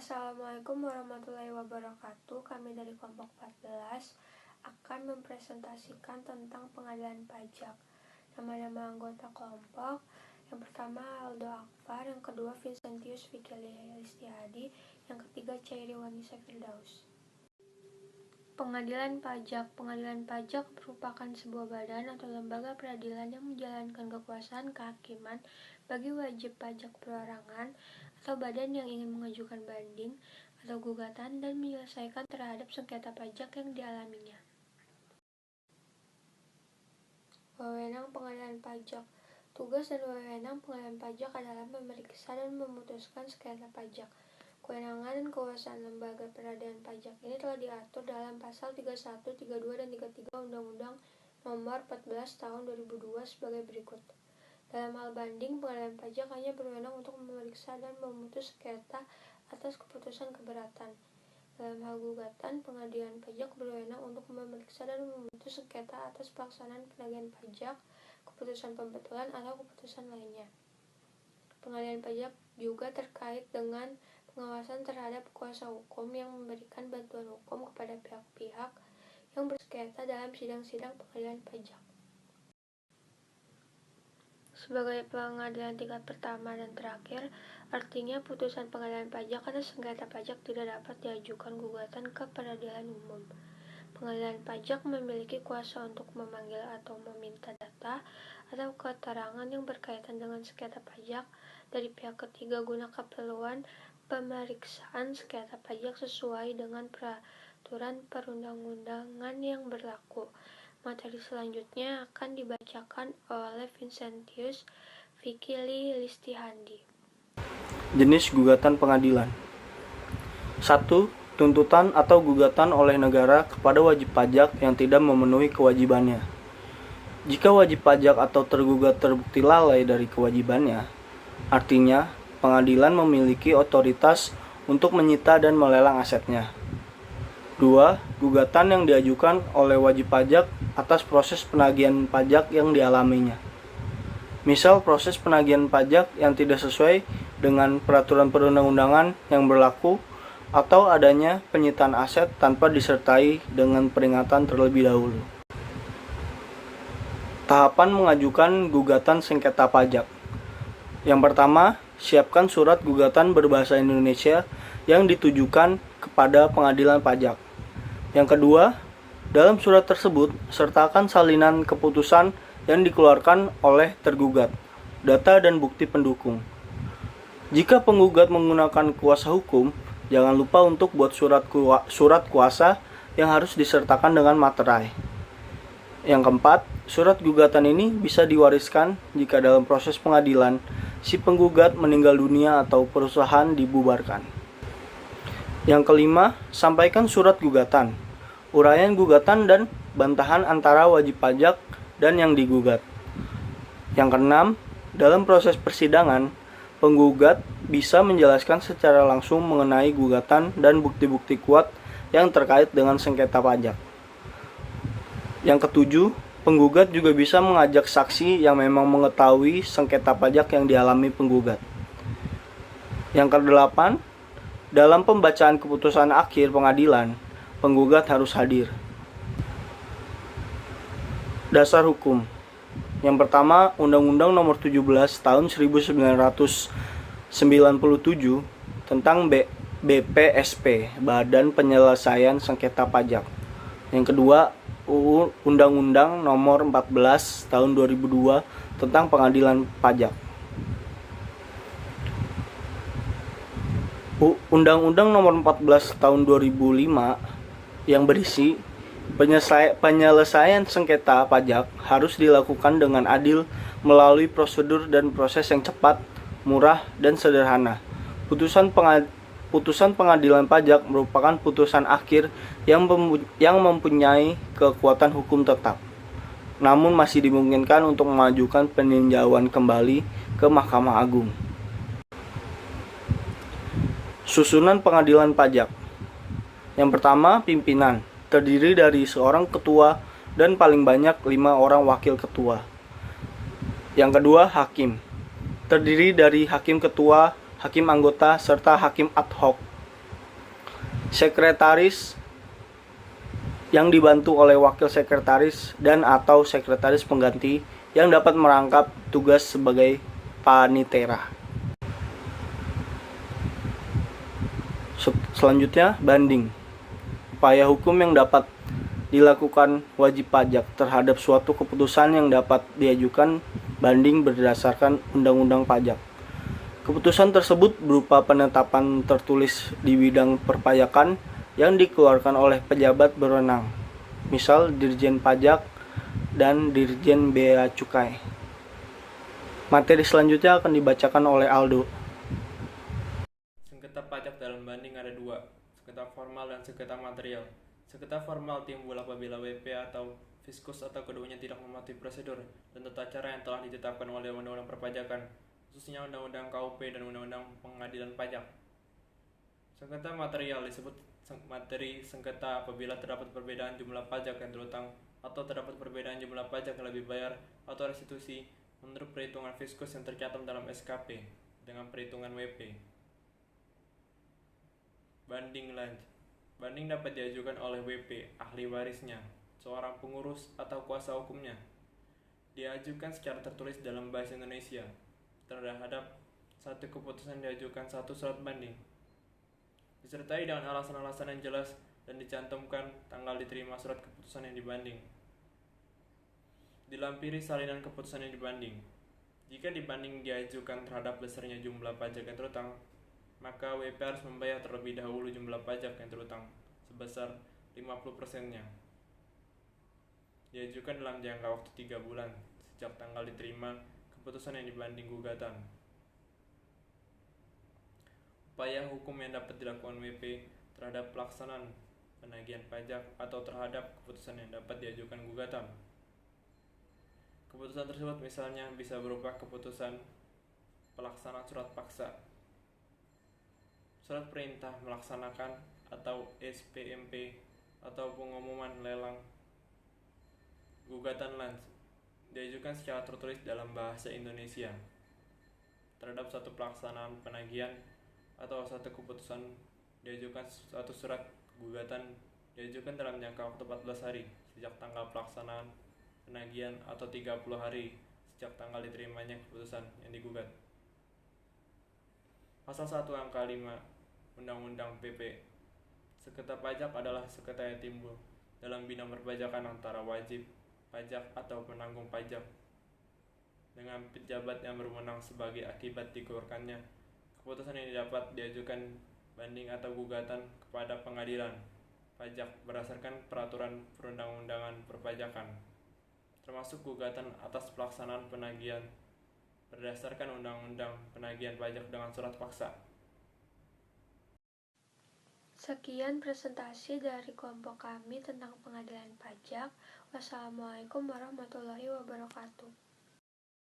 Assalamualaikum warahmatullahi wabarakatuh. Kami dari kelompok 14 akan mempresentasikan tentang pengadilan pajak. Nama-nama anggota kelompok: yang pertama Aldo Akbar, yang kedua Vincentius Vicky Listihadi, yang ketiga Chairi Wanisa Firdaus. Pengadilan pajak merupakan sebuah badan atau lembaga peradilan yang menjalankan kekuasaan kehakiman bagi wajib pajak perorangan atau badan yang ingin mengajukan banding atau gugatan dan menyelesaikan terhadap sengketa pajak yang dialaminya. Wewenang pengadilan pajak. Tugas dan wewenang pengadilan pajak adalah memeriksa dan memutuskan sengketa pajak. Kewenangan dan kekuasaan lembaga peradilan pajak ini telah diatur dalam pasal 31, 32, dan 33 Undang-Undang Nomor 14 Tahun 2002 sebagai berikut. Dalam hal banding, pengadilan pajak hanya berwenang untuk memeriksa dan memutus sengketa atas keputusan keberatan. Dalam hal gugatan, pengadilan pajak berwenang untuk memeriksa dan memutus sengketa atas pelaksanaan penagihan pajak, keputusan pembetulan, atau keputusan lainnya. Pengadilan pajak juga terkait dengan pengawasan terhadap kuasa hukum yang memberikan bantuan hukum kepada pihak-pihak yang bersengketa dalam sidang-sidang pengadilan pajak. Sebagai pengadilan tingkat pertama dan terakhir, artinya putusan pengadilan pajak atas sengketa pajak tidak dapat diajukan gugatan ke peradilan umum. Pengadilan pajak memiliki kuasa untuk memanggil atau meminta data atau keterangan yang berkaitan dengan sengketa pajak dari pihak ketiga guna keperluan pemeriksaan sengketa pajak sesuai dengan peraturan perundang-undangan yang berlaku. Materi selanjutnya akan dibacakan oleh Vincentius Vicky Listihadi. Jenis gugatan pengadilan. 1. Tuntutan atau gugatan oleh negara kepada wajib pajak yang tidak memenuhi kewajibannya. Jika wajib pajak atau tergugat terbukti lalai dari kewajibannya, artinya pengadilan memiliki otoritas untuk menyita dan melelang asetnya. 2. Gugatan yang diajukan oleh wajib pajak atas proses penagihan pajak yang dialaminya. Misal proses penagihan pajak yang tidak sesuai dengan peraturan perundang-undangan yang berlaku atau adanya penyitaan aset tanpa disertai dengan peringatan terlebih dahulu. Tahapan mengajukan gugatan sengketa pajak. Yang pertama, siapkan surat gugatan berbahasa Indonesia yang ditujukan kepada pengadilan pajak. Yang kedua, dalam surat tersebut sertakan salinan keputusan yang dikeluarkan oleh tergugat, data dan bukti pendukung. Jika penggugat menggunakan kuasa hukum, jangan lupa untuk buat surat kuasa yang harus disertakan dengan materai. Yang keempat, surat gugatan ini bisa diwariskan jika dalam proses pengadilan si penggugat meninggal dunia atau perusahaan dibubarkan. Yang kelima, sampaikan surat gugatan, uraian gugatan dan bantahan antara wajib pajak dan yang digugat. Yang keenam, dalam proses persidangan, penggugat bisa menjelaskan secara langsung mengenai gugatan dan bukti-bukti kuat yang terkait dengan sengketa pajak. Yang ketujuh, penggugat juga bisa mengajak saksi yang memang mengetahui sengketa pajak yang dialami penggugat. Yang kedelapan, dalam pembacaan keputusan akhir pengadilan, penggugat harus hadir. Dasar hukum. Yang pertama, Undang-Undang Nomor 17 Tahun 1997 tentang BPSP, Badan Penyelesaian Sengketa Pajak. Yang kedua, Undang-Undang Nomor 14 Tahun 2002 tentang Pengadilan Pajak. Undang-Undang Nomor 14 Tahun 2005 yang berisi penyelesaian sengketa pajak harus dilakukan dengan adil melalui prosedur dan proses yang cepat, murah, dan sederhana. Putusan pengadilan pajak merupakan putusan akhir yang mempunyai kekuatan hukum tetap, namun masih dimungkinkan untuk mengajukan peninjauan kembali ke Mahkamah Agung. Susunan pengadilan pajak. Yang pertama, pimpinan, terdiri dari seorang ketua dan paling banyak 5 orang wakil ketua. Yang kedua, hakim, terdiri dari hakim ketua, hakim anggota, serta hakim ad hoc. sekretaris yang dibantu oleh wakil sekretaris dan atau sekretaris pengganti yang dapat merangkap tugas sebagai panitera. Selanjutnya, banding. Upaya hukum yang dapat dilakukan wajib pajak terhadap suatu keputusan yang dapat diajukan banding berdasarkan Undang-Undang Pajak. Keputusan tersebut berupa penetapan tertulis di bidang perpajakan yang dikeluarkan oleh pejabat berwenang, misal Dirjen Pajak dan Dirjen Bea Cukai. Materi selanjutnya akan dibacakan oleh Aldo. Sengketa pajak dalam banding ada dua, sengketa formal dan sengketa material. Sengketa formal timbul apabila WP atau Fiskus atau keduanya tidak mematuhi prosedur dan tata cara yang telah ditetapkan oleh Undang-Undang Perpajakan, khususnya Undang-Undang KUP dan Undang-Undang Pengadilan Pajak. Sengketa material disebut materi sengketa apabila terdapat perbedaan jumlah pajak yang terutang atau terdapat perbedaan jumlah pajak yang lebih bayar atau restitusi menurut perhitungan Fiskus yang tercatat dalam SKP dengan perhitungan WP. Banding lanjut. Banding dapat diajukan oleh WP, ahli warisnya, seorang pengurus atau kuasa hukumnya. Diajukan secara tertulis dalam bahasa Indonesia. Terhadap satu keputusan diajukan satu surat banding, disertai dengan alasan-alasan yang jelas dan dicantumkan tanggal diterima surat keputusan yang dibanding. Dilampiri salinan keputusan yang dibanding. Jika dibanding diajukan terhadap besarnya jumlah pajak yang terutang, maka WP harus membayar terlebih dahulu jumlah pajak yang terutang sebesar 50%-nya. Diajukan dalam jangka waktu 3 bulan sejak tanggal diterima keputusan yang dibanding gugatan. Upaya hukum yang dapat dilakukan WP terhadap pelaksanaan penagihan pajak atau terhadap keputusan yang dapat diajukan gugatan. Keputusan tersebut misalnya bisa berupa keputusan pelaksanaan surat paksa, surat perintah melaksanakan atau SPMP atau pengumuman lelang. Gugatan lanjut diajukan secara tertulis dalam bahasa Indonesia terhadap satu pelaksanaan penagihan atau satu keputusan. Diajukan suatu surat gugatan diajukan dalam jangka waktu 14 hari sejak tanggal pelaksanaan penagihan atau 30 hari sejak tanggal diterimanya keputusan yang digugat. Pasal 1 angka 5 Undang-Undang PP. Sengketa pajak adalah sengketa yang timbul dalam bidang perpajakan antara wajib pajak atau penanggung pajak dengan pejabat yang berwenang sebagai akibat dikeluarkannya keputusan yang dapat diajukan banding atau gugatan kepada pengadilan pajak berdasarkan peraturan perundang-undangan perpajakan, termasuk gugatan atas pelaksanaan penagihan berdasarkan Undang-Undang Penagihan Pajak dengan surat paksa. Sekian presentasi dari kelompok kami tentang pengadilan pajak. Wassalamualaikum warahmatullahi wabarakatuh.